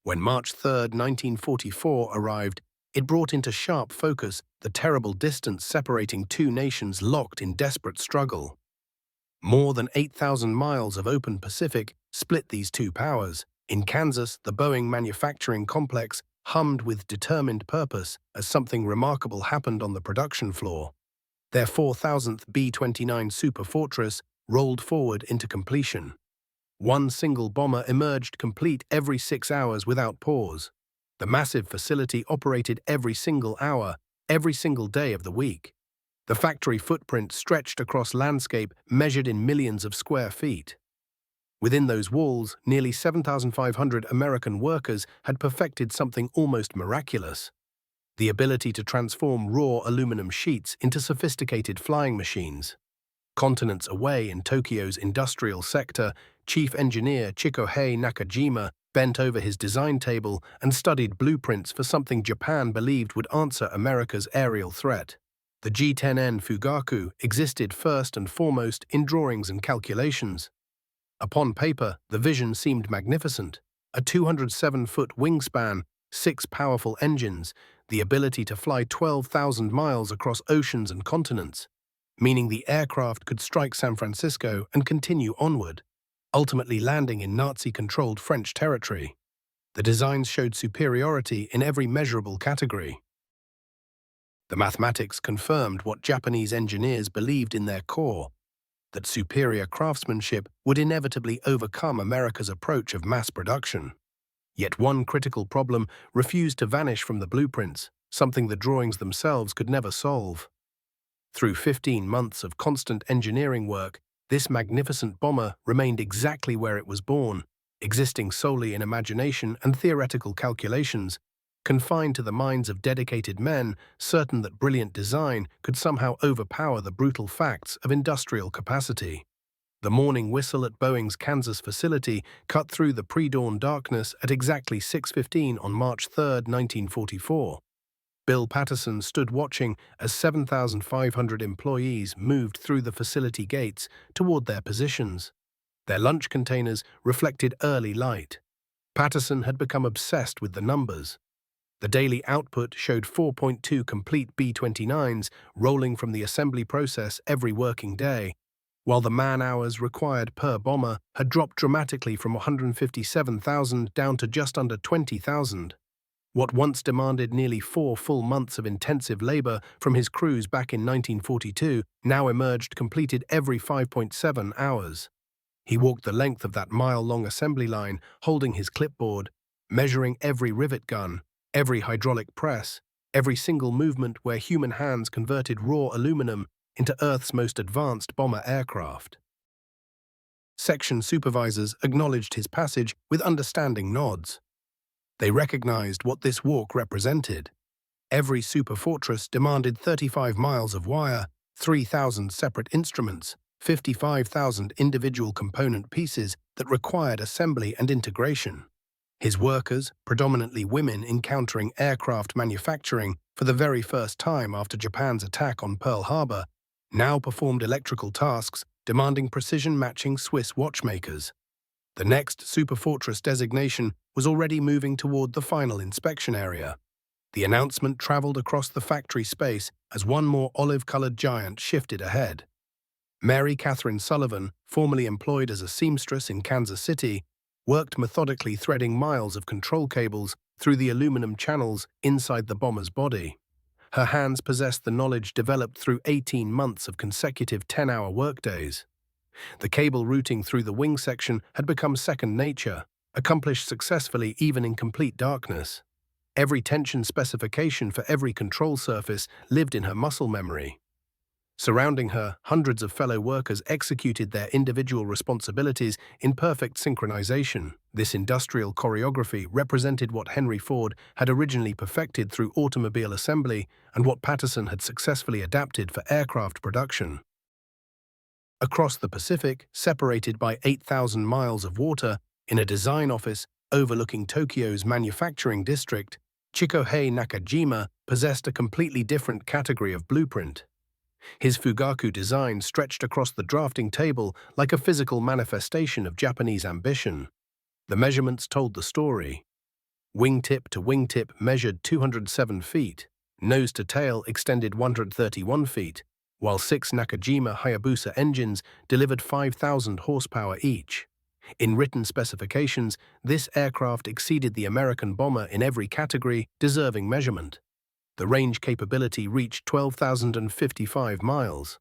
When March 3, 1944 arrived, it brought into sharp focus the terrible distance separating two nations locked in desperate struggle. More than 8,000 miles of open Pacific split these two powers. In Kansas, the Boeing manufacturing complex hummed with determined purpose as something remarkable happened on the production floor. Their 4,000th B-29 superfortress rolled forward into completion. One single bomber emerged complete every 6 hours without pause. The massive facility operated every single hour, every single day of the week. The factory footprint stretched across landscape measured in millions of square feet. Within those walls, nearly 7,500 American workers had perfected something almost miraculous: the ability to transform raw aluminum sheets into sophisticated flying machines. Continents away in Tokyo's industrial sector, Chief Engineer Chikohei Nakajima bent over his design table and studied blueprints for something Japan believed would answer America's aerial threat. The G-10N Fugaku existed first and foremost in drawings and calculations. Upon paper, the vision seemed magnificent: a 207-foot wingspan, 6 powerful engines, the ability to fly 12,000 miles across oceans and continents, meaning the aircraft could strike San Francisco and continue onward, ultimately landing in Nazi-controlled French territory. The designs showed superiority in every measurable category. The mathematics confirmed what Japanese engineers believed in their core: that superior craftsmanship would inevitably overcome America's approach of mass production. Yet one critical problem refused to vanish from the blueprints, something the drawings themselves could never solve. Through 15 months of constant engineering work, this magnificent bomber remained exactly where it was born, existing solely in imagination and theoretical calculations, confined to the minds of dedicated men, certain that brilliant design could somehow overpower the brutal facts of industrial capacity. The morning whistle at Boeing's Kansas facility cut through the pre-dawn darkness at exactly 6:15 on March 3, 1944. Bill Patterson stood watching as 7,500 employees moved through the facility gates toward their positions. Their lunch containers reflected early light. Patterson had become obsessed with the numbers. The daily output showed 4.2 complete B-29s rolling from the assembly process every working day, while the man-hours required per bomber had dropped dramatically from 157,000 down to just under 20,000. What once demanded nearly 4 full months of intensive labor from his crews back in 1942 now emerged completed every 5.7 hours. He walked the length of that mile-long assembly line, holding his clipboard, measuring every rivet gun, every hydraulic press, every single movement where human hands converted raw aluminum into Earth's most advanced bomber aircraft. Section supervisors acknowledged his passage with understanding nods. They recognized what this walk represented. Every superfortress demanded 35 miles of wire, 3,000 separate instruments, 55,000 individual component pieces that required assembly and integration. His workers, predominantly women encountering aircraft manufacturing for the very first time after Japan's attack on Pearl Harbor, now performed electrical tasks demanding precision-matching Swiss watchmakers. The next superfortress designation was already moving toward the final inspection area. The announcement traveled across the factory space as one more olive-colored giant shifted ahead. Mary Catherine Sullivan, formerly employed as a seamstress in Kansas City, worked methodically threading miles of control cables through the aluminum channels inside the bomber's body. Her hands possessed the knowledge developed through 18 months of consecutive 10-hour workdays. The cable routing through the wing section had become second nature, accomplished successfully even in complete darkness. Every tension specification for every control surface lived in her muscle memory. Surrounding her, hundreds of fellow workers executed their individual responsibilities in perfect synchronization. This industrial choreography represented what Henry Ford had originally perfected through automobile assembly and what Patterson had successfully adapted for aircraft production. Across the Pacific, separated by 8,000 miles of water, in a design office overlooking Tokyo's manufacturing district, Chikohei Nakajima possessed a completely different category of blueprint. His Fugaku design stretched across the drafting table like a physical manifestation of Japanese ambition. The measurements told the story. Wingtip to wingtip measured 207 feet, nose to tail extended 131 feet, while 6 Nakajima Hayabusa engines delivered 5,000 horsepower each. In written specifications, this aircraft exceeded the American bomber in every category deserving measurement. The range capability reached 12,055 miles.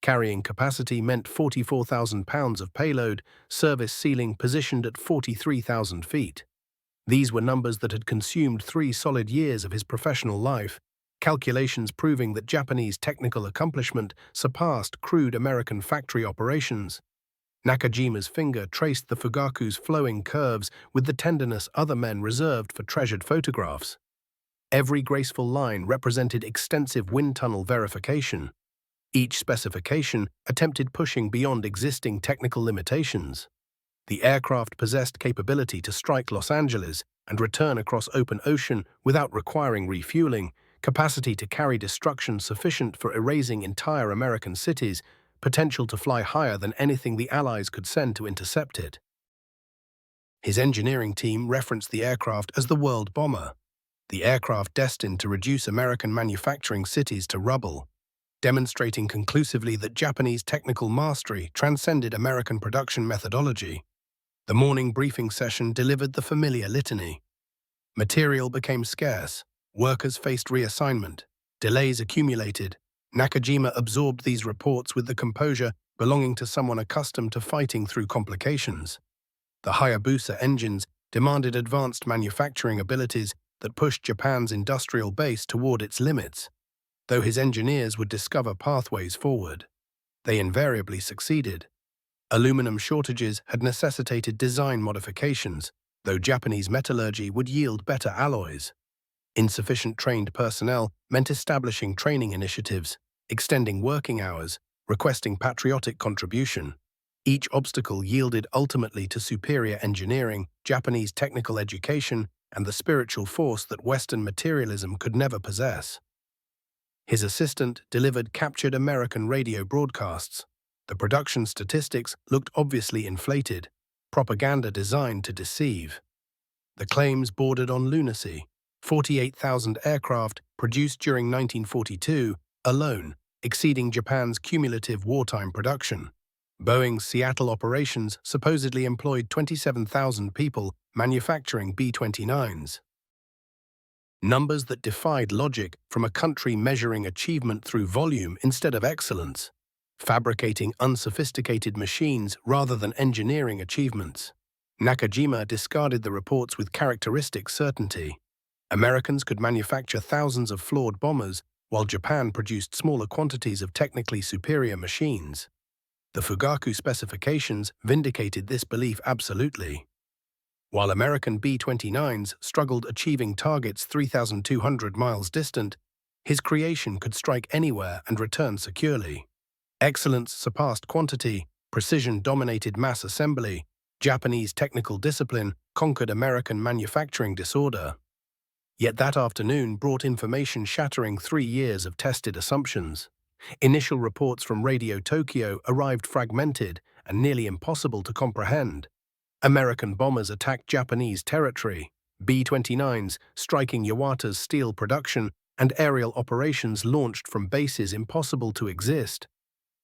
Carrying capacity meant 44,000 pounds of payload, service ceiling positioned at 43,000 feet. These were numbers that had consumed 3 solid years of his professional life, calculations proving that Japanese technical accomplishment surpassed crude American factory operations. Nakajima's finger traced the Fugaku's flowing curves with the tenderness other men reserved for treasured photographs. Every graceful line represented extensive wind tunnel verification. Each specification attempted pushing beyond existing technical limitations. The aircraft possessed capability to strike Los Angeles and return across open ocean without requiring refueling, capacity to carry destruction sufficient for erasing entire American cities, potential to fly higher than anything the Allies could send to intercept it. His engineering team referenced the aircraft as the World Bomber, the aircraft destined to reduce American manufacturing cities to rubble, demonstrating conclusively that Japanese technical mastery transcended American production methodology. The morning briefing session delivered the familiar litany. Material became scarce, workers faced reassignment, delays accumulated. Nakajima absorbed these reports with the composure belonging to someone accustomed to fighting through complications. The Hayabusa engines demanded advanced manufacturing abilities that pushed Japan's industrial base toward its limits. Though his engineers would discover pathways forward, they invariably succeeded. Aluminum shortages had necessitated design modifications, though Japanese metallurgy would yield better alloys. Insufficient trained personnel meant establishing training initiatives, extending working hours, requesting patriotic contribution. Each obstacle yielded ultimately to superior engineering, Japanese technical education, and the spiritual force that Western materialism could never possess. His assistant delivered captured American radio broadcasts. The production statistics looked obviously inflated, propaganda designed to deceive. The claims bordered on lunacy. 48,000 aircraft produced during 1942 alone, exceeding Japan's cumulative wartime production. Boeing's Seattle operations supposedly employed 27,000 people manufacturing B-29s. Numbers that defied logic from a country measuring achievement through volume instead of excellence, fabricating unsophisticated machines rather than engineering achievements. Nakajima discarded the reports with characteristic certainty. Americans could manufacture thousands of flawed bombers, while Japan produced smaller quantities of technically superior machines. The Fugaku specifications vindicated this belief absolutely. While American B-29s struggled achieving targets 3,200 miles distant, his creation could strike anywhere and return securely. Excellence surpassed quantity, precision dominated mass assembly, Japanese technical discipline conquered American manufacturing disorder. Yet that afternoon brought information shattering 3 years of tested assumptions. Initial reports from Radio Tokyo arrived fragmented and nearly impossible to comprehend. American bombers attacked Japanese territory, B-29s striking Yawata's steel production, and aerial operations launched from bases impossible to exist.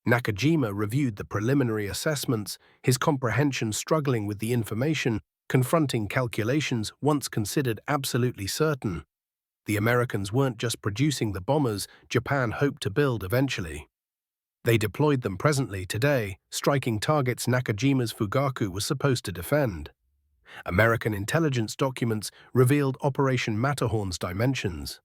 Nakajima reviewed the preliminary assessments, his comprehension struggling with the information, confronting calculations once considered absolutely certain. The Americans weren't just producing the bombers Japan hoped to build eventually. They deployed them presently today, striking targets Nakajima's Fugaku was supposed to defend. American intelligence documents revealed Operation Matterhorn's dimensions.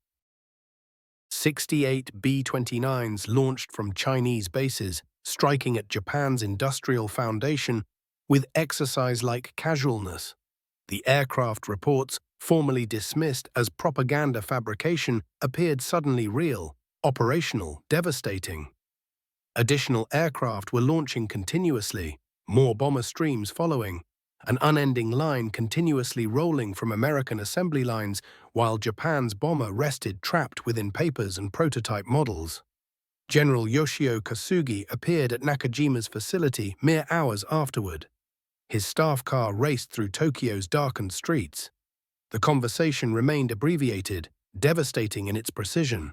68 B-29s launched from Chinese bases, striking at Japan's industrial foundation with exercise-like casualness. The aircraft reports, formerly dismissed as propaganda fabrication, appeared suddenly real, operational, devastating. Additional aircraft were launching continuously, more bomber streams following, an unending line continuously rolling from American assembly lines while Japan's bomber rested trapped within papers and prototype models. General Yoshio Kasugi appeared at Nakajima's facility mere hours afterward. His staff car raced through Tokyo's darkened streets. The conversation remained abbreviated, devastating in its precision.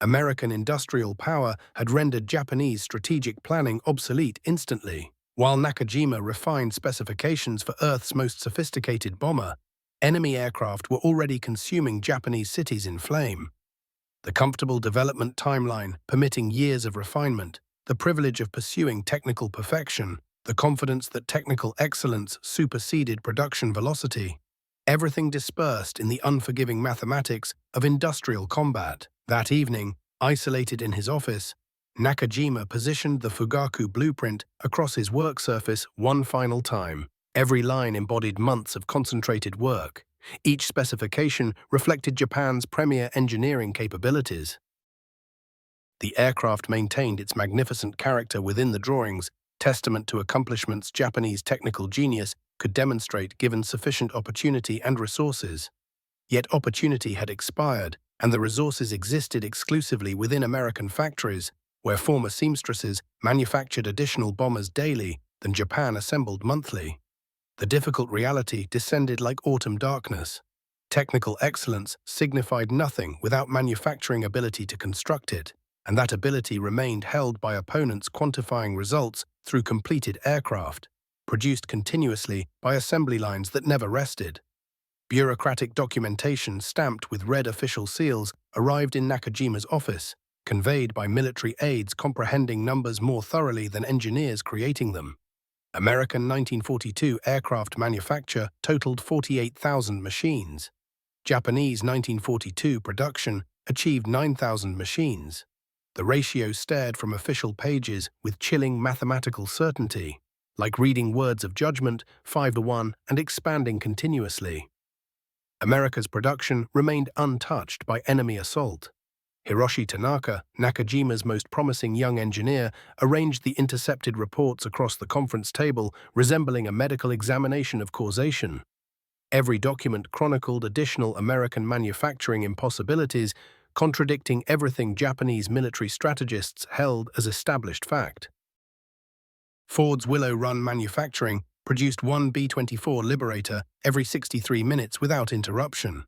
American industrial power had rendered Japanese strategic planning obsolete instantly. While Nakajima refined specifications for Earth's most sophisticated bomber, enemy aircraft were already consuming Japanese cities in flame. The comfortable development timeline, permitting years of refinement, the privilege of pursuing technical perfection, the confidence that technical excellence superseded production velocity, everything dispersed in the unforgiving mathematics of industrial combat. That evening, isolated in his office, Nakajima positioned the Fugaku blueprint across his work surface one final time. Every line embodied months of concentrated work. Each specification reflected Japan's premier engineering capabilities. The aircraft maintained its magnificent character within the drawings, testament to accomplishments Japanese technical genius could demonstrate given sufficient opportunity and resources. Yet opportunity had expired, and the resources existed exclusively within American factories, where former seamstresses manufactured additional bombers daily than Japan assembled monthly. The difficult reality descended like autumn darkness. Technical excellence signified nothing without manufacturing ability to construct it, and that ability remained held by opponents quantifying results through completed aircraft, produced continuously by assembly lines that never rested. Bureaucratic documentation stamped with red official seals arrived in Nakajima's office, conveyed by military aides comprehending numbers more thoroughly than engineers creating them. American 1942 aircraft manufacture totaled 48,000 machines. Japanese 1942 production achieved 9,000 machines. The ratio stared from official pages with chilling mathematical certainty, like reading words of judgment 5-1 and expanding continuously. America's production remained untouched by enemy assault. Hiroshi Tanaka, Nakajima's most promising young engineer, arranged the intercepted reports across the conference table, resembling a medical examination of causation. Every document chronicled additional American manufacturing impossibilities, contradicting everything Japanese military strategists held as established fact. Ford's Willow Run manufacturing produced one B-24 Liberator every 63 minutes without interruption.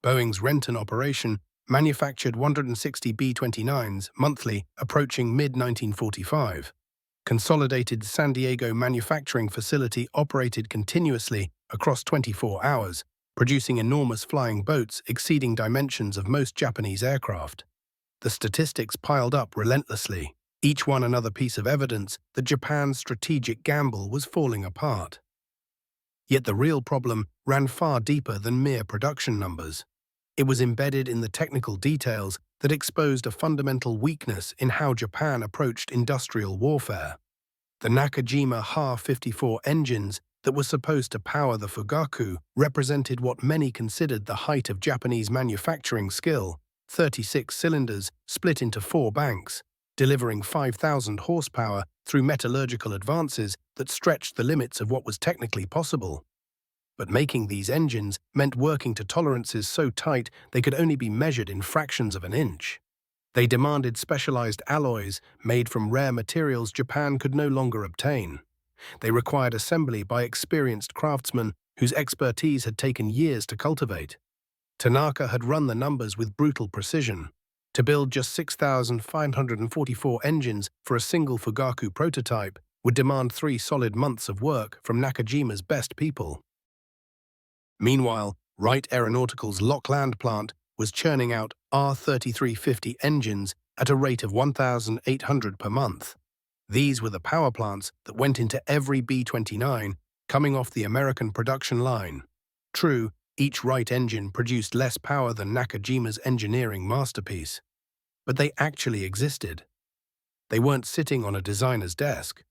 Boeing's Renton operation manufactured 160 B-29s monthly, approaching mid-1945. Consolidated San Diego manufacturing facility operated continuously across 24 hours, producing enormous flying boats exceeding dimensions of most Japanese aircraft. The statistics piled up relentlessly, each one another piece of evidence that Japan's strategic gamble was falling apart. Yet the real problem ran far deeper than mere production numbers. It was embedded in the technical details that exposed a fundamental weakness in how Japan approached industrial warfare. The Nakajima Ha-54 engines that were supposed to power the Fugaku represented what many considered the height of Japanese manufacturing skill: 36 cylinders split into 4 banks, delivering 5,000 horsepower through metallurgical advances that stretched the limits of what was technically possible. But making these engines meant working to tolerances so tight they could only be measured in fractions of an inch. They demanded specialized alloys made from rare materials Japan could no longer obtain. They required assembly by experienced craftsmen whose expertise had taken years to cultivate. Tanaka had run the numbers with brutal precision. To build just 6,544 engines for a single Fugaku prototype would demand 3 solid months of work from Nakajima's best people. Meanwhile, Wright Aeronautical's Lockland plant was churning out R-3350 engines at a rate of 1,800 per month. These were the power plants that went into every B-29 coming off the American production line. True, each Wright engine produced less power than Nakajima's engineering masterpiece. But they actually existed. They weren't sitting on a designer's desk.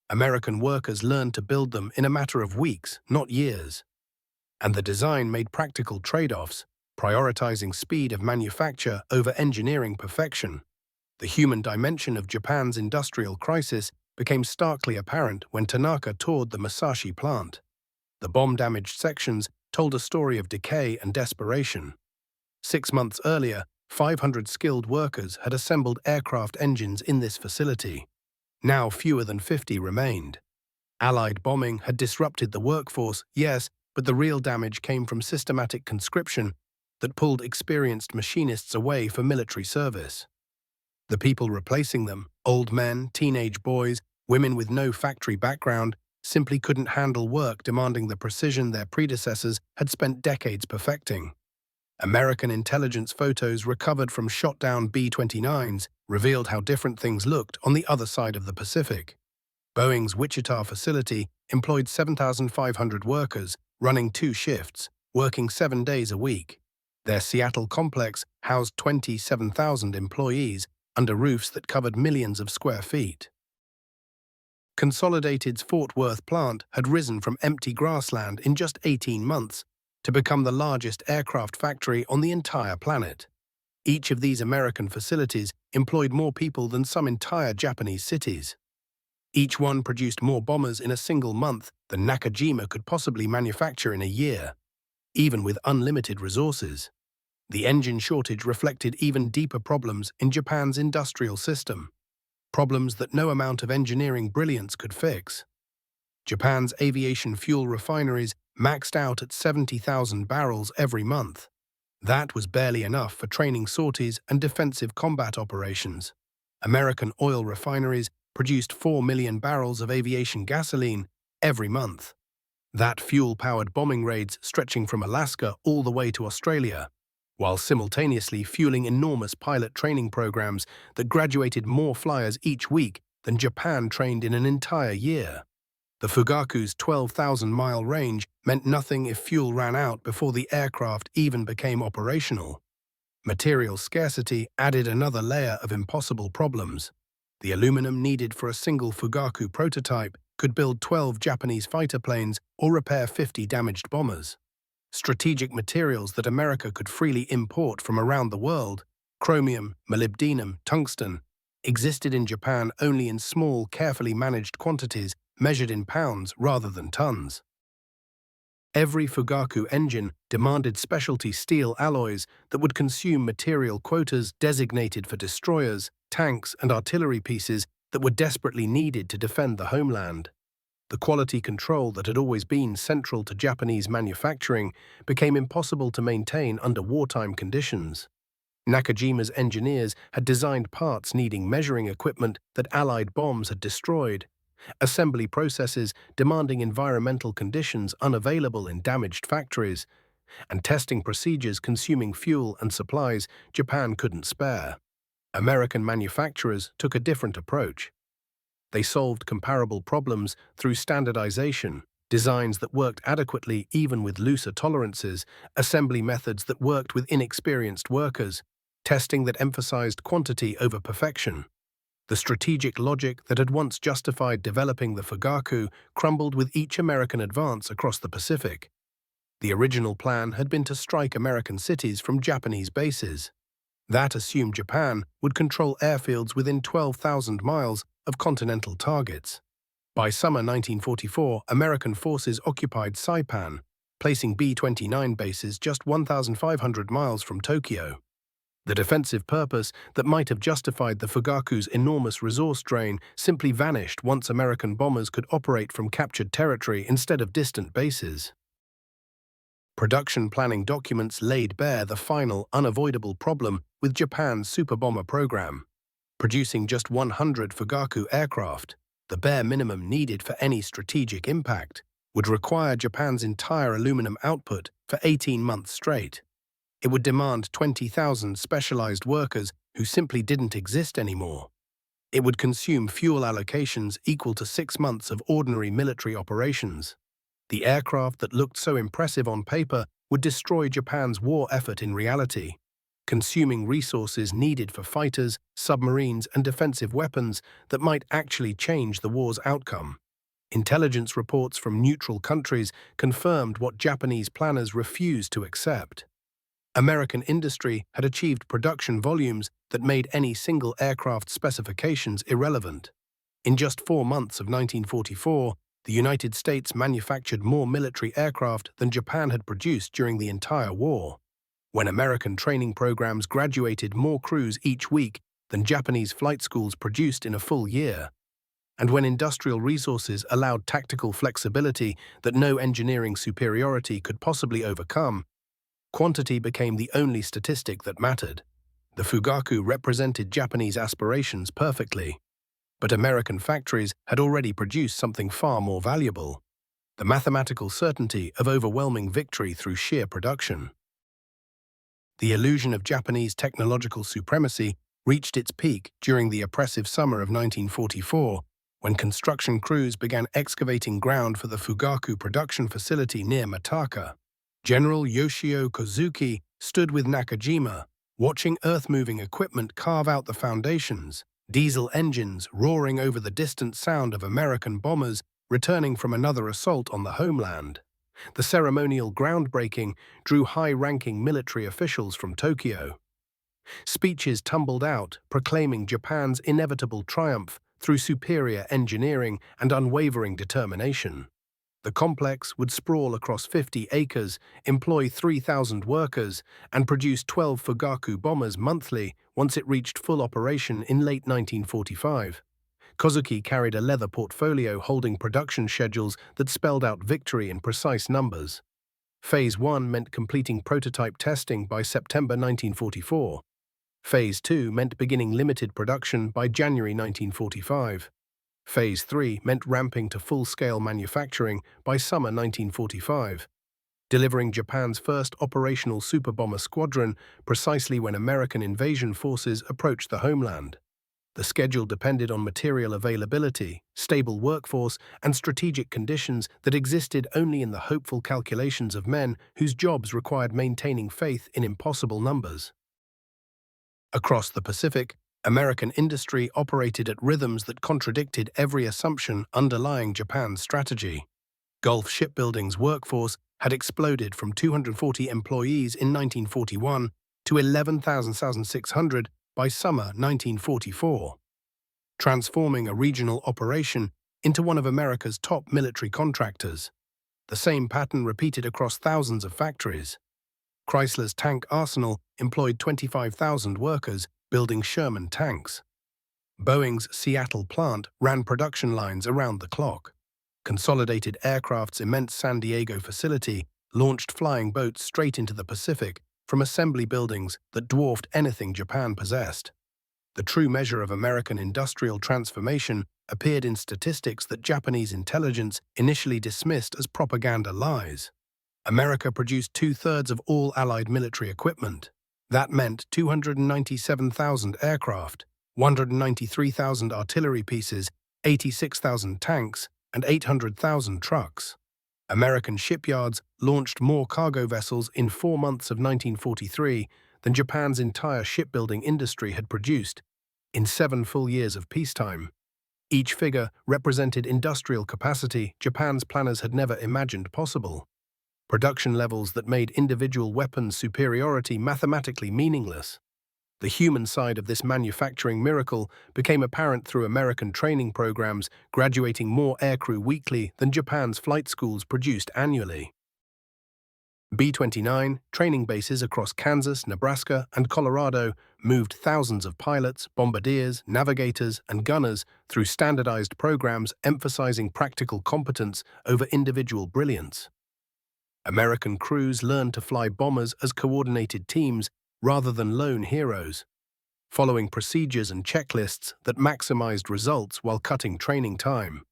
American workers learned to build them in a matter of weeks, not years. And the design made practical trade-offs, prioritizing speed of manufacture over engineering perfection. The human dimension of Japan's industrial crisis became starkly apparent when Tanaka toured the Musashi plant. The bomb-damaged sections told a story of decay and desperation. 6 months earlier, 500 skilled workers had assembled aircraft engines in this facility. Now fewer than 50 remained. Allied bombing had disrupted the workforce, yes, But the real damage came from systematic conscription that pulled experienced machinists away for military service. The people replacing them, old men, teenage boys, women with no factory background, simply couldn't handle work demanding the precision their predecessors had spent decades perfecting. American intelligence photos recovered from shot-down B-29s revealed how different things looked on the other side of the Pacific. Boeing's Wichita facility employed 7,500 workers, running 2 shifts, working 7 days a week. Their Seattle complex housed 27,000 employees under roofs that covered millions of square feet. Consolidated's Fort Worth plant had risen from empty grassland in just 18 months to become the largest aircraft factory on the entire planet. Each of these American facilities employed more people than some entire Japanese cities. Each one produced more bombers in a single month than Nakajima could possibly manufacture in a year, even with unlimited resources. The engine shortage reflected even deeper problems in Japan's industrial system, problems that no amount of engineering brilliance could fix. Japan's aviation fuel refineries maxed out at 70,000 barrels every month. That was barely enough for training sorties and defensive combat operations. American oil refineries produced 4 million barrels of aviation gasoline every month. That fuel-powered bombing raids stretching from Alaska all the way to Australia, while simultaneously fueling enormous pilot training programs that graduated more flyers each week than Japan trained in an entire year. The Fugaku's 12,000-mile range meant nothing if fuel ran out before the aircraft even became operational. Material scarcity added another layer of impossible problems. The aluminum needed for a single Fugaku prototype could build 12 Japanese fighter planes or repair 50 damaged bombers. Strategic materials that America could freely import from around the world, chromium, molybdenum, tungsten, existed in Japan only in small, carefully managed quantities measured in pounds rather than tons. Every Fugaku engine demanded specialty steel alloys that would consume material quotas designated for destroyers, tanks, and artillery pieces that were desperately needed to defend the homeland. The quality control that had always been central to Japanese manufacturing became impossible to maintain under wartime conditions. Nakajima's engineers had designed parts needing measuring equipment that Allied bombs had destroyed, assembly processes demanding environmental conditions unavailable in damaged factories, and testing procedures consuming fuel and supplies Japan couldn't spare. American manufacturers took a different approach. They solved comparable problems through standardization, designs that worked adequately even with looser tolerances, assembly methods that worked with inexperienced workers, testing that emphasized quantity over perfection. The strategic logic that had once justified developing the Fugaku crumbled with each American advance across the Pacific. The original plan had been to strike American cities from Japanese bases. That assumed Japan would control airfields within 12,000 miles of continental targets. By summer 1944, American forces occupied Saipan, placing B-29 bases just 1,500 miles from Tokyo. The defensive purpose that might have justified the Fugaku's enormous resource drain simply vanished once American bombers could operate from captured territory instead of distant bases. Production planning documents laid bare the final, unavoidable problem with Japan's superbomber program. Producing just 100 Fugaku aircraft, the bare minimum needed for any strategic impact, would require Japan's entire aluminum output for 18 months straight. It would demand 20,000 specialized workers who simply didn't exist anymore. It would consume fuel allocations equal to 6 months of ordinary military operations. The aircraft that looked so impressive on paper would destroy Japan's war effort in reality, consuming resources needed for fighters, submarines, and defensive weapons that might actually change the war's outcome. Intelligence reports from neutral countries confirmed what Japanese planners refused to accept. American industry had achieved production volumes that made any single aircraft specifications irrelevant. In just 4 months of 1944, the United States manufactured more military aircraft than Japan had produced during the entire war. When American training programs graduated more crews each week than Japanese flight schools produced in a full year. and when industrial resources allowed tactical flexibility that no engineering superiority could possibly overcome, quantity became the only statistic that mattered. The Fugaku represented Japanese aspirations perfectly, but American factories had already produced something far more valuable: the mathematical certainty of overwhelming victory through sheer production. The illusion of Japanese technological supremacy reached its peak during the oppressive summer of 1944, when construction crews began excavating ground for the Fugaku production facility near Mitaka. General Yoshio Kozuki stood with Nakajima, watching earth-moving equipment carve out the foundations, diesel engines roaring over the distant sound of American bombers returning from another assault on the homeland. The ceremonial groundbreaking drew high-ranking military officials from Tokyo. Speeches tumbled out, proclaiming Japan's inevitable triumph through superior engineering and unwavering determination. The complex would sprawl across 50 acres, employ 3,000 workers, and produce 12 Fugaku bombers monthly once it reached full operation in late 1945. Kozuki carried a leather portfolio holding production schedules that spelled out victory in precise numbers. Phase 1 meant completing prototype testing by September 1944. Phase 2 meant beginning limited production by January 1945. Phase 3 meant ramping to full-scale manufacturing by summer 1945, delivering Japan's first operational superbomber squadron precisely when American invasion forces approached the homeland. The schedule depended on material availability, stable workforce, and strategic conditions that existed only in the hopeful calculations of men whose jobs required maintaining faith in impossible numbers. Across the Pacific, American industry operated at rhythms that contradicted every assumption underlying Japan's strategy. Gulf Shipbuilding's workforce had exploded from 240 employees in 1941 to 11,600 by summer 1944, transforming a regional operation into one of America's top military contractors. The same pattern repeated across thousands of factories. Chrysler's tank arsenal employed 25,000 workers building Sherman tanks. Boeing's Seattle plant ran production lines around the clock. Consolidated Aircraft's immense San Diego facility launched flying boats straight into the Pacific from assembly buildings that dwarfed anything Japan possessed. The true measure of American industrial transformation appeared in statistics that Japanese intelligence initially dismissed as propaganda lies. America produced two-thirds of all Allied military equipment. That meant 297,000 aircraft, 193,000 artillery pieces, 86,000 tanks, and 800,000 trucks. American shipyards launched more cargo vessels in 4 months of 1943 than Japan's entire shipbuilding industry had produced in 7 full years of peacetime. Each figure represented industrial capacity Japan's planners had never imagined possible. Production levels that made individual weapons superiority mathematically meaningless. The human side of this manufacturing miracle became apparent through American training programs graduating more aircrew weekly than Japan's flight schools produced annually. B-29 training bases across Kansas, Nebraska, and Colorado moved thousands of pilots, bombardiers, navigators, and gunners through standardized programs emphasizing practical competence over individual brilliance. American crews learned to fly bombers as coordinated teams rather than lone heroes, following procedures and checklists that maximized results while cutting training time.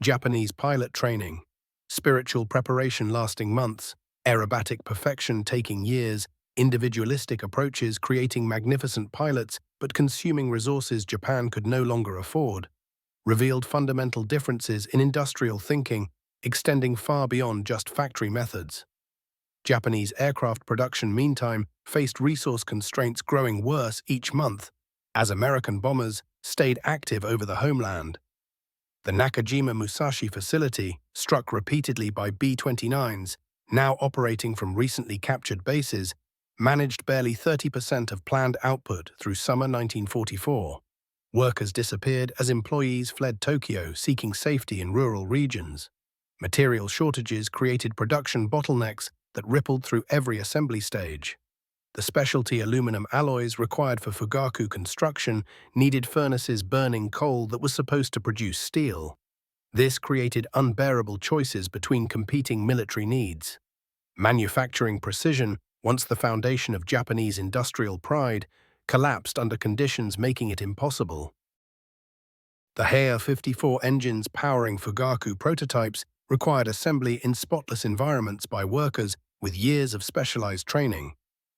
Japanese pilot training, spiritual preparation lasting months, aerobatic perfection taking years, individualistic approaches creating magnificent pilots but consuming resources Japan could no longer afford, revealed fundamental differences in industrial thinking extending far beyond just factory methods. Japanese aircraft production, meantime, faced resource constraints growing worse each month as American bombers stayed active over the homeland. The Nakajima Musashi facility, struck repeatedly by B-29s, now operating from recently captured bases, managed barely 30% of planned output through summer 1944. Workers disappeared as employees fled Tokyo seeking safety in rural regions. Material shortages created production bottlenecks that rippled through every assembly stage. The specialty aluminum alloys required for Fugaku construction needed furnaces burning coal that was supposed to produce steel. This created unbearable choices between competing military needs. Manufacturing precision, once the foundation of Japanese industrial pride, collapsed under conditions making it impossible. The Heia 54 engines powering Fugaku prototypes required assembly in spotless environments by workers with years of specialized training.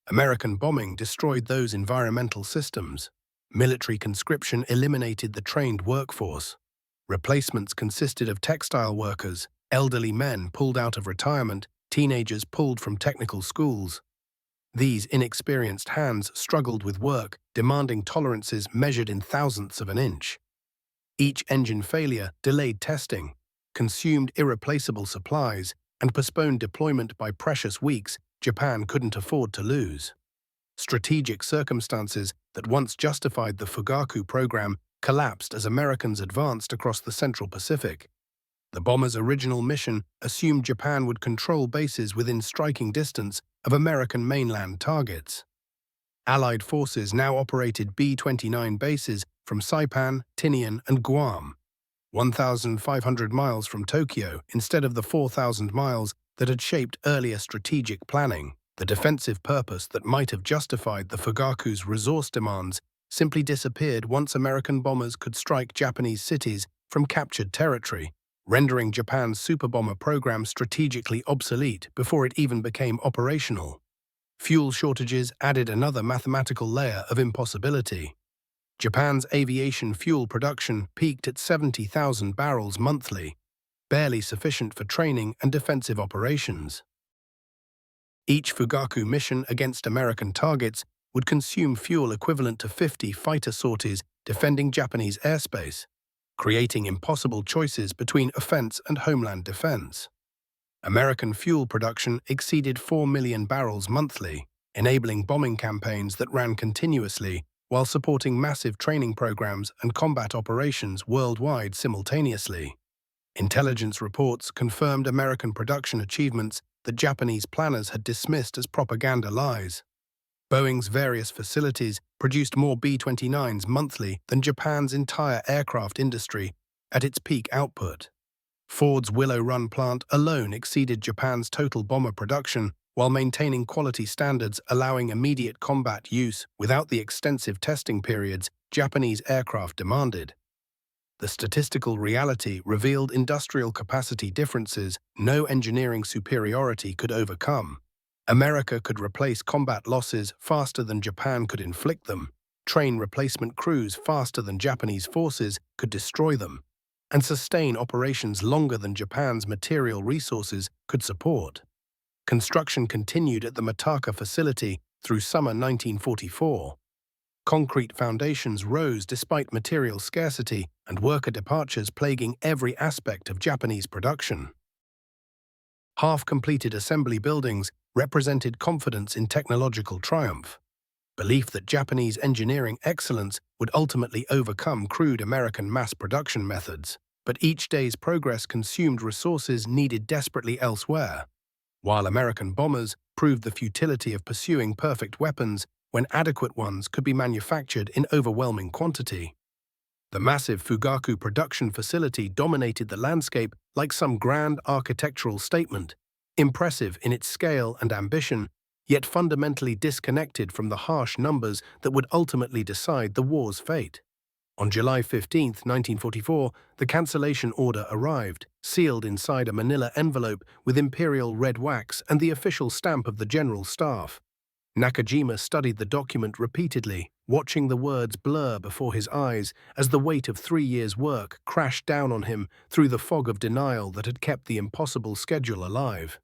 American bombing destroyed those environmental systems. Military conscription eliminated the trained workforce. Replacements consisted of textile workers, elderly men pulled out of retirement, teenagers pulled from technical schools. These inexperienced hands struggled with work, demanding tolerances measured in thousandths of an inch. Each engine failure delayed testing, consumed irreplaceable supplies, and postponed deployment by precious weeks Japan couldn't afford to lose. Strategic circumstances that once justified the Fugaku program collapsed as Americans advanced across the Central Pacific. The bomber's original mission assumed Japan would control bases within striking distance of American mainland targets. Allied forces now operated B-29 bases from Saipan, Tinian, and Guam, 1,500 miles from Tokyo instead of the 4,000 miles that had shaped earlier strategic planning. The defensive purpose that might have justified the Fugaku's resource demands simply disappeared once American bombers could strike Japanese cities from captured territory, rendering Japan's superbomber program strategically obsolete before it even became operational. Fuel shortages added another mathematical layer of impossibility. Japan's aviation fuel production peaked at 70,000 barrels monthly, barely sufficient for training and defensive operations. Each Fugaku mission against American targets would consume fuel equivalent to 50 fighter sorties defending Japanese airspace, creating impossible choices between offense and homeland defense. American fuel production exceeded 4 million barrels monthly, enabling bombing campaigns that ran continuously while supporting massive training programs and combat operations worldwide simultaneously. Intelligence reports confirmed American production achievements that Japanese planners had dismissed as propaganda lies. Boeing's various facilities produced more B-29s monthly than Japan's entire aircraft industry at its peak output. Ford's Willow Run plant alone exceeded Japan's total bomber production while maintaining quality standards allowing immediate combat use without the extensive testing periods Japanese aircraft demanded. The statistical reality revealed industrial capacity differences no engineering superiority could overcome. America could replace combat losses faster than Japan could inflict them, train replacement crews faster than Japanese forces could destroy them, and sustain operations longer than Japan's material resources could support. Construction continued at the Mitaka facility through summer 1944. Concrete foundations rose despite material scarcity and worker departures plaguing every aspect of Japanese production. Half-completed assembly buildings represented confidence in technological triumph, belief that Japanese engineering excellence would ultimately overcome crude American mass production methods, but each day's progress consumed resources needed desperately elsewhere, while American bombers proved the futility of pursuing perfect weapons when adequate ones could be manufactured in overwhelming quantity. The massive Fugaku production facility dominated the landscape like some grand architectural statement, impressive in its scale and ambition, yet fundamentally disconnected from the harsh numbers that would ultimately decide the war's fate. On July 15, 1944, the cancellation order arrived, sealed inside a manila envelope with imperial red wax and the official stamp of the General Staff. Nakajima studied the document repeatedly, watching the words blur before his eyes as the weight of 3 years' work crashed down on him through the fog of denial that had kept the impossible schedule alive.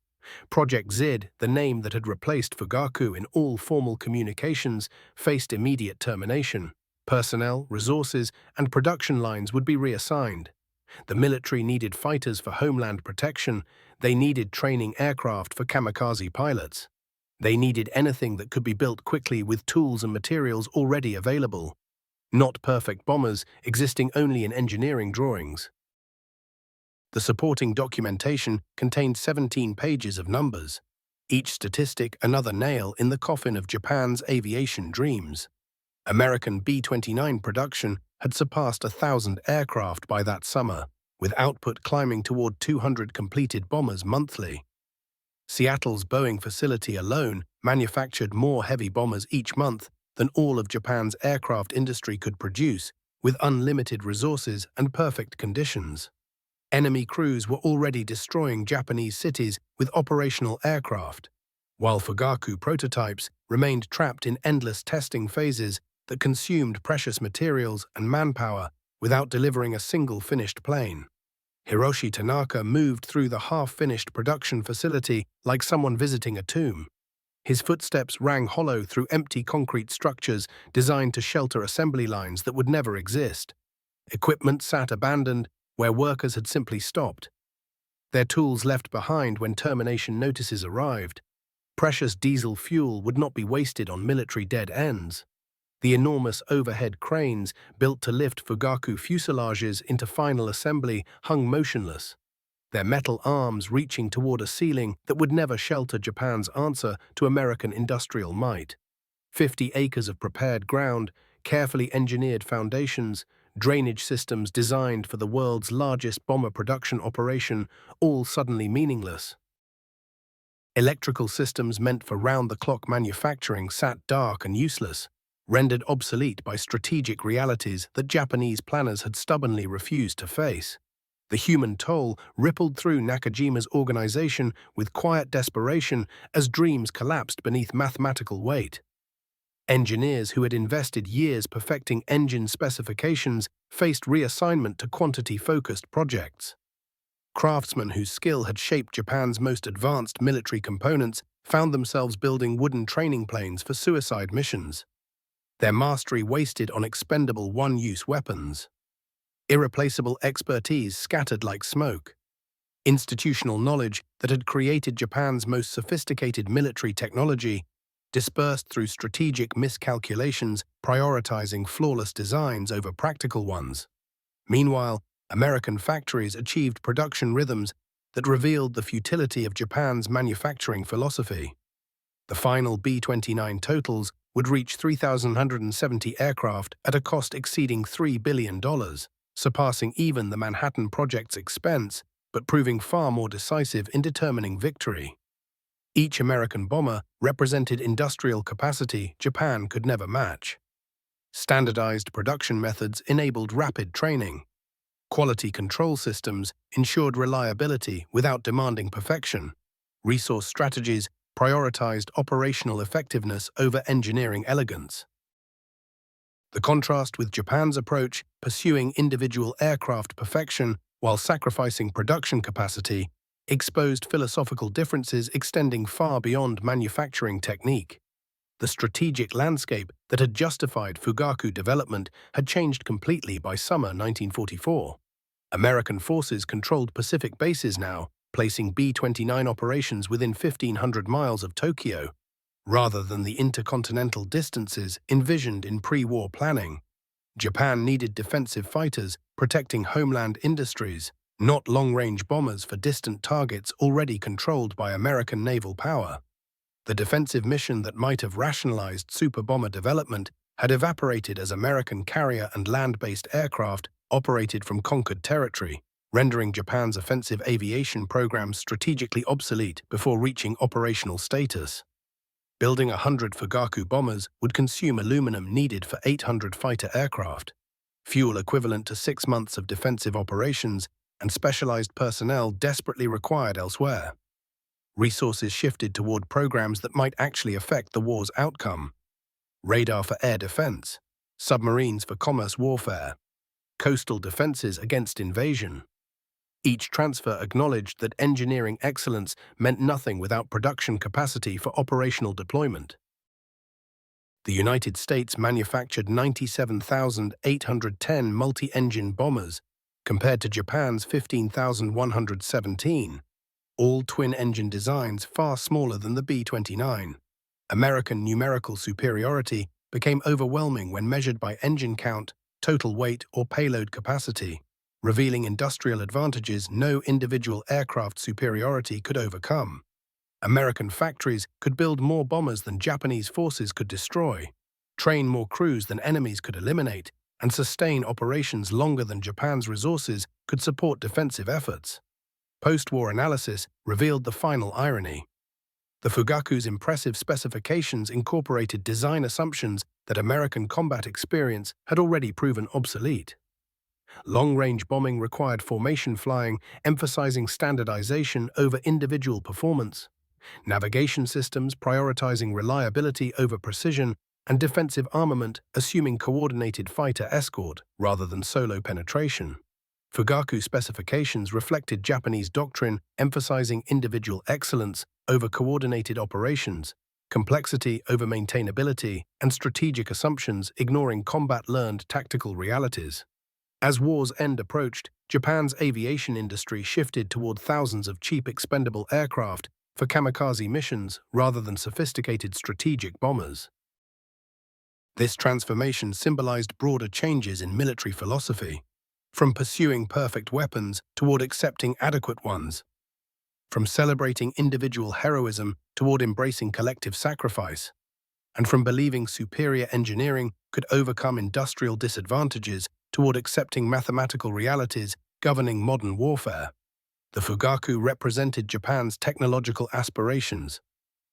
Project ZID, the name that had replaced Fugaku in all formal communications, faced immediate termination. Personnel, resources, and production lines would be reassigned. The military needed fighters for homeland protection. They needed training aircraft for kamikaze pilots. They needed anything that could be built quickly with tools and materials already available, not perfect bombers existing only in engineering drawings. The supporting documentation contained 17 pages of numbers. each statistic another nail in the coffin of Japan's aviation dreams. American B-29 production had surpassed 1,000 aircraft by that summer, with output climbing toward 200 completed bombers monthly. Seattle's Boeing facility alone manufactured more heavy bombers each month than all of Japan's aircraft industry could produce, with unlimited resources and perfect conditions. Enemy crews were already destroying Japanese cities with operational aircraft, while Fugaku prototypes remained trapped in endless testing phases that consumed precious materials and manpower without delivering a single finished plane. Hiroshi Tanaka moved through the half-finished production facility like someone visiting a tomb. His footsteps rang hollow through empty concrete structures designed to shelter assembly lines that would never exist. Equipment sat abandoned where workers had simply stopped, their tools left behind when termination notices arrived. Precious diesel fuel would not be wasted on military dead ends. The enormous overhead cranes built to lift Fugaku fuselages into final assembly hung motionless, their metal arms reaching toward a ceiling that would never shelter Japan's answer to American industrial might. 50 acres of prepared ground, carefully engineered foundations, drainage systems designed for the world's largest bomber production operation, all suddenly meaningless. Electrical systems meant for round-the-clock manufacturing sat dark and useless, rendered obsolete by strategic realities that Japanese planners had stubbornly refused to face. The human toll rippled through Nakajima's organization with quiet desperation as dreams collapsed beneath mathematical weight. Engineers who had invested years perfecting engine specifications faced reassignment to quantity-focused projects. Craftsmen whose skill had shaped Japan's most advanced military components found themselves building wooden training planes for suicide missions, their mastery wasted on expendable one-use weapons. Irreplaceable expertise scattered like smoke. Institutional knowledge that had created Japan's most sophisticated military technology dispersed through strategic miscalculations, prioritizing flawless designs over practical ones. Meanwhile, American factories achieved production rhythms that revealed the futility of Japan's manufacturing philosophy. The final B-29 totals would reach 3,170 aircraft at a cost exceeding $3 billion, surpassing even the Manhattan Project's expense, but proving far more decisive in determining victory. Each American bomber represented industrial capacity Japan could never match. Standardized production methods enabled rapid training. Quality control systems ensured reliability without demanding perfection. Resource strategies prioritized operational effectiveness over engineering elegance. The contrast with Japan's approach, pursuing individual aircraft perfection while sacrificing production capacity, exposed philosophical differences extending far beyond manufacturing technique. The strategic landscape that had justified Fugaku development had changed completely by summer 1944. American forces controlled Pacific bases now, placing B-29 operations within 1,500 miles of Tokyo, rather than the intercontinental distances envisioned in pre-war planning. Japan needed defensive fighters protecting homeland industries, not long-range bombers for distant targets already controlled by American naval power. The defensive mission that might have rationalized super-bomber development had evaporated as American carrier and land-based aircraft operated from conquered territory, rendering Japan's offensive aviation programs strategically obsolete before reaching operational status. Building 100 Fugaku bombers would consume aluminum needed for 800 fighter aircraft, fuel equivalent to 6 months of defensive operations, and specialized personnel desperately required elsewhere. Resources shifted toward programs that might actually affect the war's outcome. Radar for air defense, submarines for commerce warfare, coastal defenses against invasion. Each transfer acknowledged that engineering excellence meant nothing without production capacity for operational deployment. The United States manufactured 97,810 multi-engine bombers, compared to Japan's 15,117, all twin-engine designs far smaller than the B-29. American numerical superiority became overwhelming when measured by engine count, total weight, or payload capacity, revealing industrial advantages no individual aircraft superiority could overcome. American factories could build more bombers than Japanese forces could destroy, train more crews than enemies could eliminate, and sustain operations longer than Japan's resources could support defensive efforts. Post-war analysis revealed the final irony. The Fugaku's impressive specifications incorporated design assumptions that American combat experience had already proven obsolete. Long-range bombing required formation flying, emphasizing standardization over individual performance, navigation systems prioritizing reliability over precision, and defensive armament assuming coordinated fighter escort rather than solo penetration. Fugaku specifications reflected Japanese doctrine emphasizing individual excellence over coordinated operations, complexity over maintainability, and strategic assumptions ignoring combat-learned tactical realities. As war's end approached, Japan's aviation industry shifted toward thousands of cheap expendable aircraft for kamikaze missions rather than sophisticated strategic bombers. This transformation symbolized broader changes in military philosophy, from pursuing perfect weapons toward accepting adequate ones, from celebrating individual heroism toward embracing collective sacrifice, and from believing superior engineering could overcome industrial disadvantages toward accepting mathematical realities governing modern warfare. The Fugaku represented Japan's technological aspirations,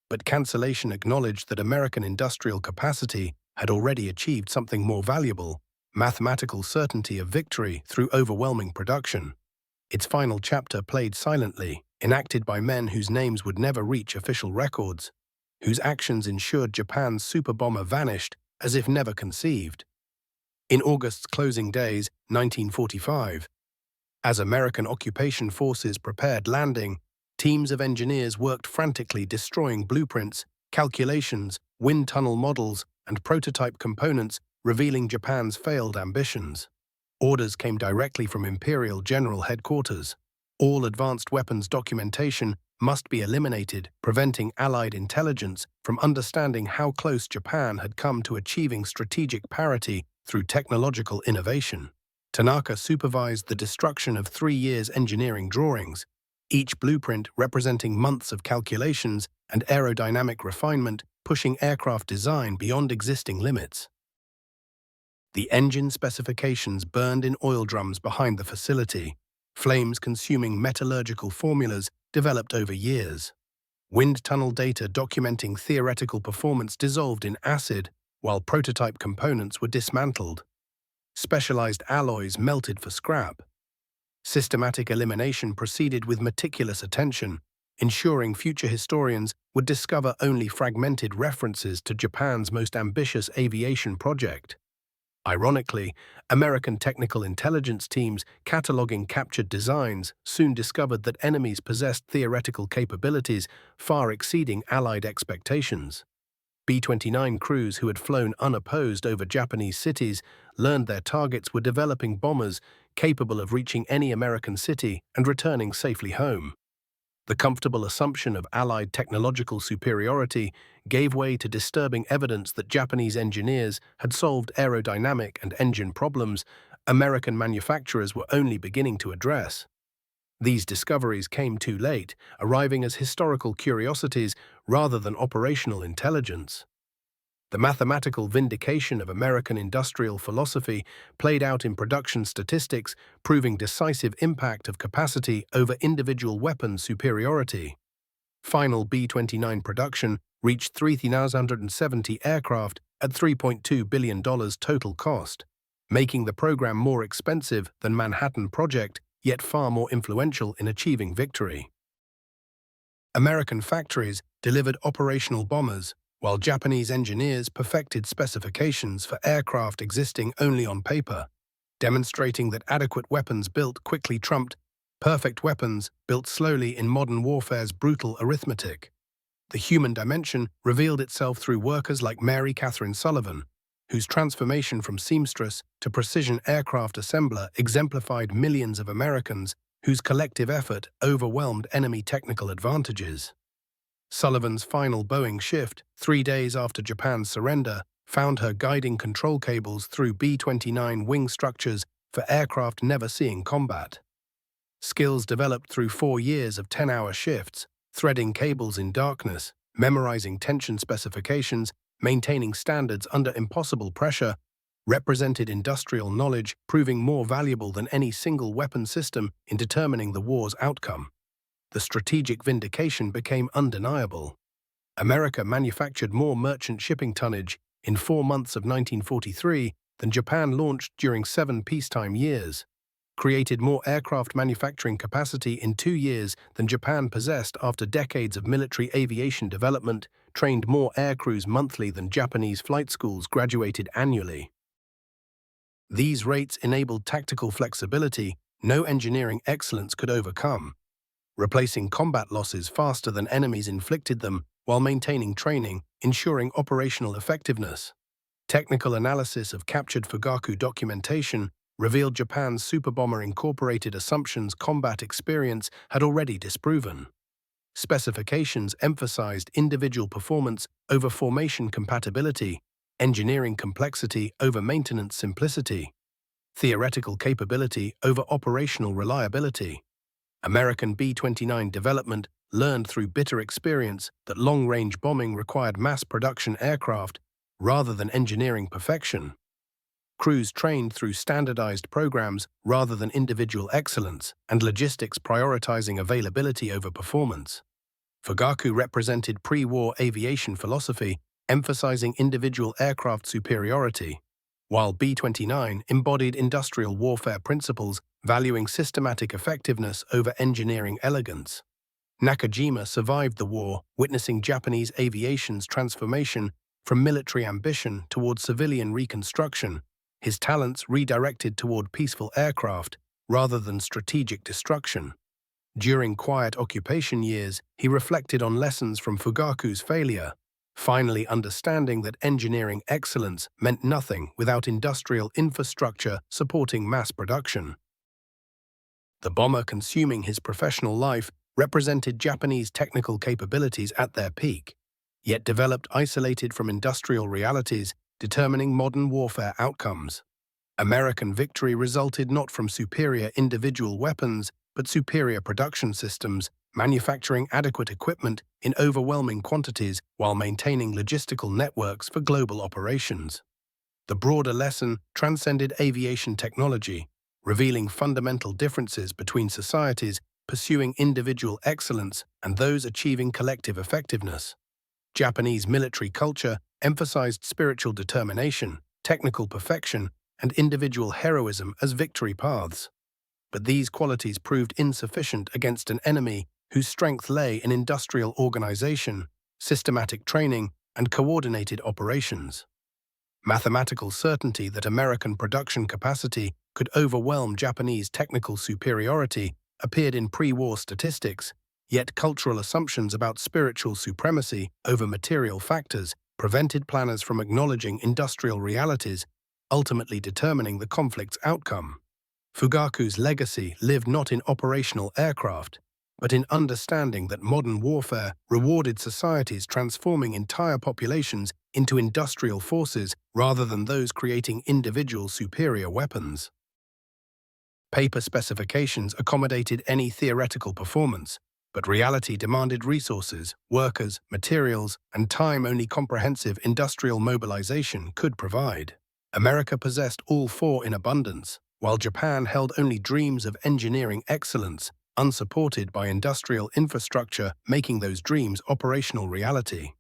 but cancellation acknowledged that American industrial capacity had already achieved something more valuable: mathematical certainty of victory through overwhelming production. Its final chapter played silently, enacted by men whose names would never reach official records, whose actions ensured Japan's superbomber vanished as if never conceived. In August's closing days, 1945, as American occupation forces prepared landing, teams of engineers worked frantically destroying blueprints, calculations, wind tunnel models, and prototype components, revealing Japan's failed ambitions. Orders came directly from Imperial General Headquarters. All advanced weapons documentation must be eliminated, preventing Allied intelligence from understanding how close Japan had come to achieving strategic parity through technological innovation. Tanaka supervised the destruction of 3 years' engineering drawings, each blueprint representing months of calculations and aerodynamic refinement, pushing aircraft design beyond existing limits. The engine specifications burned in oil drums behind the facility, flames consuming metallurgical formulas developed over years. Wind tunnel data documenting theoretical performance dissolved in acid, while prototype components were dismantled. Specialized alloys melted for scrap. Systematic elimination proceeded with meticulous attention, ensuring future historians would discover only fragmented references to Japan's most ambitious aviation project. Ironically, American technical intelligence teams cataloging captured designs soon discovered that enemies possessed theoretical capabilities far exceeding Allied expectations. B-29 crews who had flown unopposed over Japanese cities learned their targets were developing bombers capable of reaching any American city and returning safely home. The comfortable assumption of Allied technological superiority gave way to disturbing evidence that Japanese engineers had solved aerodynamic and engine problems American manufacturers were only beginning to address. These discoveries came too late, arriving as historical curiosities rather than operational intelligence. The mathematical vindication of American industrial philosophy played out in production statistics, proving decisive impact of capacity over individual weapon superiority. Final B-29 production reached 3,070 aircraft at $3.2 billion total cost, making the program more expensive than Manhattan Project, yet far more influential in achieving victory. American factories delivered operational bombers, while Japanese engineers perfected specifications for aircraft existing only on paper, demonstrating that adequate weapons built quickly trumped perfect weapons built slowly in modern warfare's brutal arithmetic. The human dimension revealed itself through workers like Mary Catherine Sullivan, whose transformation from seamstress to precision aircraft assembler exemplified millions of Americans whose collective effort overwhelmed enemy technical advantages. Sullivan's final Boeing shift, 3 days after Japan's surrender, found her guiding control cables through B-29 wing structures for aircraft never seeing combat. Skills developed through 4 years of 10-hour shifts, threading cables in darkness, memorizing tension specifications, maintaining standards under impossible pressure, represented industrial knowledge proving more valuable than any single weapon system in determining the war's outcome. The strategic vindication became undeniable. America manufactured more merchant shipping tonnage in 4 months of 1943 than Japan launched during 7 peacetime years, created more aircraft manufacturing capacity in 2 years than Japan possessed after decades of military aviation development, trained more aircrews monthly than Japanese flight schools graduated annually. These rates enabled tactical flexibility no engineering excellence could overcome, replacing combat losses faster than enemies inflicted them while maintaining training, ensuring operational effectiveness. Technical analysis of captured Fugaku documentation revealed Japan's superbomber incorporated assumptions combat experience had already disproven. Specifications emphasized individual performance over formation compatibility, engineering complexity over maintenance simplicity, theoretical capability over operational reliability. American B-29 development learned through bitter experience that long-range bombing required mass-production aircraft rather than engineering perfection. Crews trained through standardized programs rather than individual excellence, and logistics prioritizing availability over performance. Fugaku represented pre-war aviation philosophy, emphasizing individual aircraft superiority, while B-29 embodied industrial warfare principles, valuing systematic effectiveness over engineering elegance. Nakajima survived the war, witnessing Japanese aviation's transformation from military ambition toward civilian reconstruction, his talents redirected toward peaceful aircraft rather than strategic destruction. During quiet occupation years, he reflected on lessons from Fugaku's failure, finally understanding that engineering excellence meant nothing without industrial infrastructure supporting mass production. The bomber consuming his professional life represented Japanese technical capabilities at their peak, yet developed isolated from industrial realities, determining modern warfare outcomes. American victory resulted not from superior individual weapons, but superior production systems, manufacturing adequate equipment in overwhelming quantities while maintaining logistical networks for global operations. The broader lesson transcended aviation technology, revealing fundamental differences between societies pursuing individual excellence and those achieving collective effectiveness. Japanese military culture emphasized spiritual determination, technical perfection, and individual heroism as victory paths. But these qualities proved insufficient against an enemy whose strength lay in industrial organization, systematic training, and coordinated operations. Mathematical certainty that American production capacity could overwhelm Japanese technical superiority appeared in pre-war statistics, yet cultural assumptions about spiritual supremacy over material factors prevented planners from acknowledging industrial realities, ultimately determining the conflict's outcome. Fugaku's legacy lived not in operational aircraft, but in understanding that modern warfare rewarded societies transforming entire populations into industrial forces rather than those creating individual superior weapons. Paper specifications accommodated any theoretical performance, but reality demanded resources, workers, materials, and time only comprehensive industrial mobilization could provide. America possessed all four in abundance, while Japan held only dreams of engineering excellence, unsupported by industrial infrastructure, making those dreams operational reality.